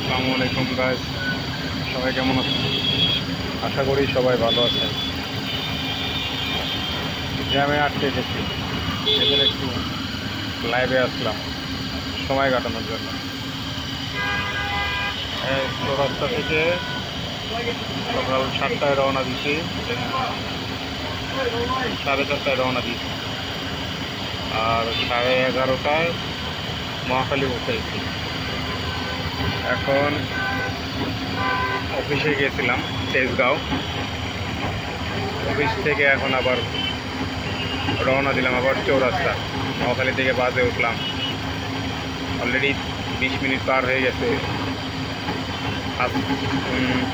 আসসালামু আলাইকুম গাইস, সবাই কেমন আছেন? আশা করি সবাই ভালো আছেন। জ্যামে আটকে গেছি, এদের একটু লাইভে আসলাম সময় কাটানোর জন্য। এই চৌরাস্তা থেকে সকাল 7টায় রওনা দিছি, 4:30টায় রওনা দিয়েছি, আর 11:30টায় মহাখালী উঠেছি। এখন অফিসে গিয়েছিলাম তেজগাঁও, অফিস থেকে এখন আবার রওনা দিলাম আবার চৌরাস্তা। মহাখালী থেকে বাসে উঠলাম, অলরেডি 20 মিনিট পার হয়ে গেছে।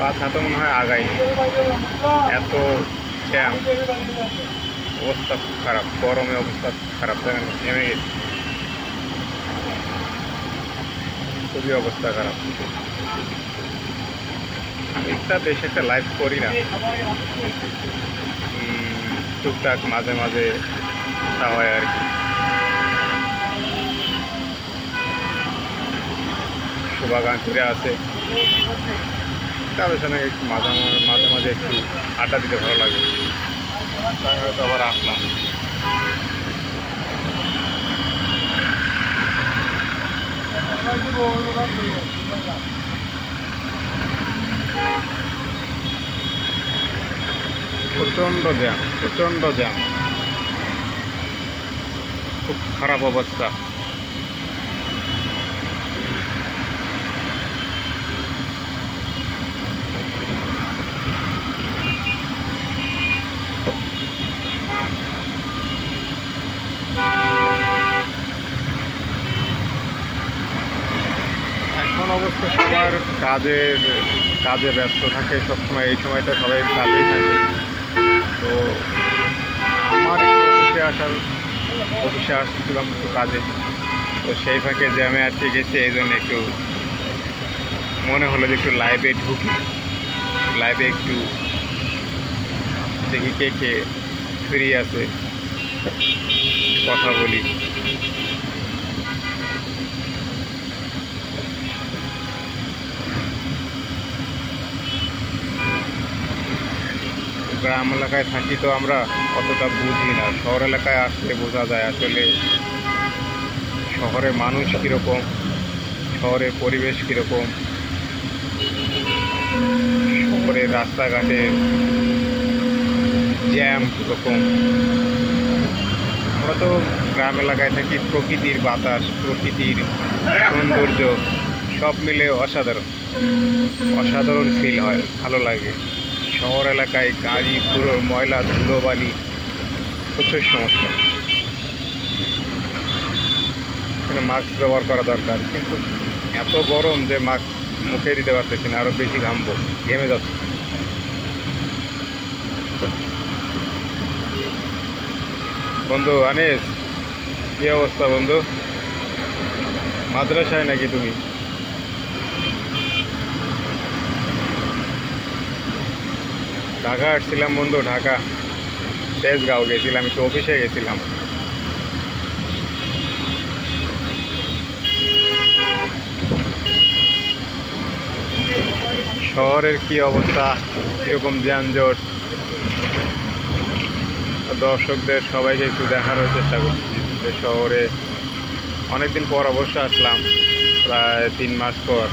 5 হাতে মনে হয় আগাই, এত জ্যাম, অবস্থা খুব খারাপ, গরমে অবস্থা খারাপ, দেখেন নেমে গেছে, খুবই অবস্থা খারাপ। আমি বেশি একটা লাইভ করি না, টুকটাক মাঝে মাঝে তা হয় আর কি। শুভাকাঙ্ক্ষীরা আছে, তাদের সঙ্গে একটু মাঝে মাঝে মাঝে একটু আড্ডা দিতে ভালো লাগে, তাই হয়তো আবার আসলাম। প্রচণ্ড জ্যাম, প্রচণ্ড জ্যাম, খুব খারাপ অবস্থা। এখন অবশ্য সবার কাজে ব্যস্ত থাকে সবসময়, এই সময়টা সবাই কাজেই থাকে। তো আমার একটু অফিসে আসছিলাম একটু কাজে, তো সেই ফাঁকে জ্যামে আটকে গেছে, এই জন্য একটু মনে হলো যে একটু লাইভে ঢুকি, লাইভে একটু দেখি কে কে ফ্রি আছে, কথা বলি। গ্রাম এলাকায় থাকি তো আমরা অতটা বুঝি না, শহর এলাকায় আসলে বোঝা যায় আসলে শহরে মানুষ কীরকম, শহরের পরিবেশ কীরকম, শহরের রাস্তাঘাটের জ্যাম কীরকম। আমরা তো গ্রাম এলাকায় থাকি, প্রকৃতির বাতাস, প্রকৃতির সৌন্দর্য সব মিলে অসাধারণ অসাধারণ ফিল হয়, ভালো লাগে। শহর এলাকায় গাড়ি, পুরো ময়লা, ধুলোবালি, প্রচুর সমস্যা। এখানে মাস্ক ব্যবহার করা দরকার, কিন্তু এত গরম যে মাস্ক মুখে দিতে পারতেছি না, আরও বেশি ঘামবো, ঘেমে যাচ্ছে। বন্ধু আনিস, কী অবস্থা বন্ধু? মাদ্রাসায় নাকি তুমি? ঢাকা আসছিলাম বন্ধু, ঢাকা তেজগাঁও গেছিলাম, একটু অফিসে গেছিলাম। শহরের কি অবস্থা, এরকম যানজট, দর্শকদের সবাইকে একটু দেখানোর চেষ্টা করছি যে শহরে অনেকদিন পর অবশ্য আসলাম, প্রায় 3 মাস পর।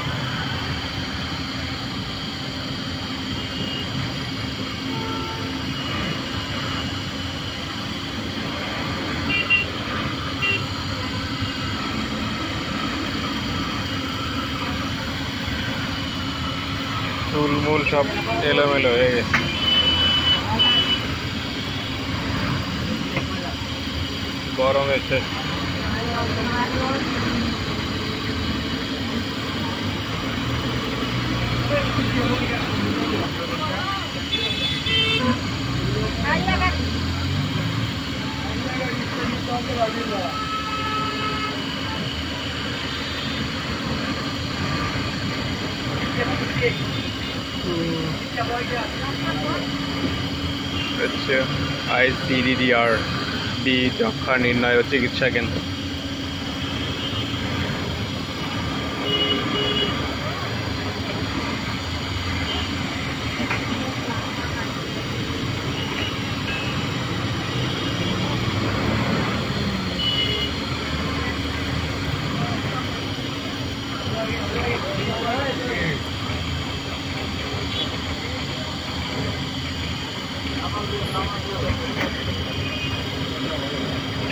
চুলমুল সব এলোমেলো হয়ে গেছে, গরমে শেষ। হচ্ছে ICDDR-D যক্ষ্মা নির্ণয় ও চিকিৎসা কেন্দ্র।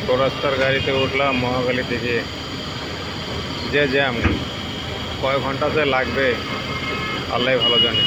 চৌরাস্তার গাড়িতে উঠলাম মহাখালী থেকে, যে জ্যাম, কয় ঘন্টা যে লাগবে আল্লাহ ভালো জানে।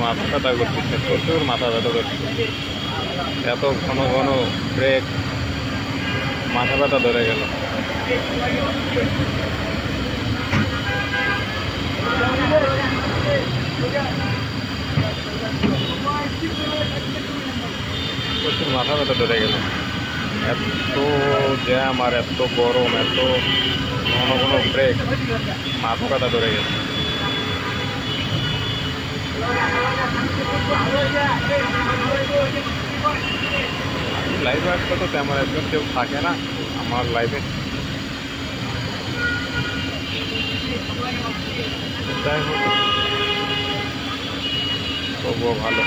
মাথা ব্যথা করতেছে, প্রচুর মাথা ব্যথা করছে, এত ঘন ঘন ব্রেক, মাথা ব্যথা ধরে গেল। প্রচুর মাথা ব্যথা ধরে গেল, এত জ্যাম আর এত গরম, এত ঘন ঘন ব্রেক, মাথা ব্যথা ধরে গেল। লাইভে আসলে তো তেমন একজন কেউ থাকে না আমার লাইভে, যাই হোক তবুও ভালো।